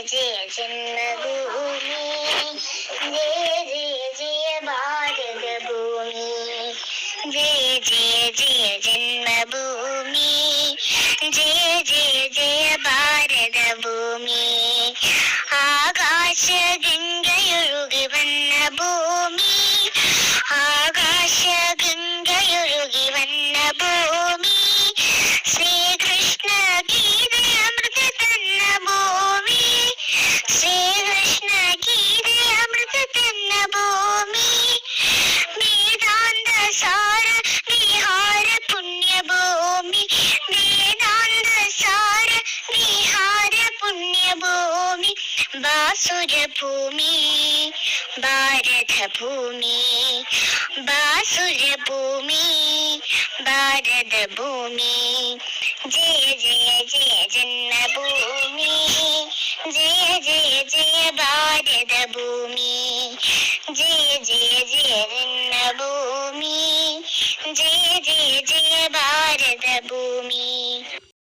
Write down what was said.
जय जन्मभूमि, जय जय जय भारत भूमि, जय जय जय जन्मभूमि, जय जय जय भारत भूमि. ആകാശ ഗംഗയൊഴുകി വന്ന ഭൂമി, ആകാശ ഗംഗയൊഴുകി വന്ന ഭൂമി, ശ്രീകൃഷ്ണ ഗീതയമൃത തന്ന ഭൂമി, ശ്രീകൃഷ്ണ ഗീതയമൃത തന്ന ഭൂമി, വേദാന്ത സാര വിഹാര പുണ്യഭൂമി, വേദാന്ത സാര വിഹാര പുണ്യഭൂമി, ബാസുരഭൂമി ഭാരതഭൂമി, ബാസുരഭൂമി ഭാരതഭൂമി. ജയ ജയ ജയ ജന്മഭൂമി, ജയ ജയ ജയ ഭാരതഭൂമി, ജയ ജയ ജയ ജന്മഭൂമി, ജയ ജയ ജയ ഭാരതഭൂമി.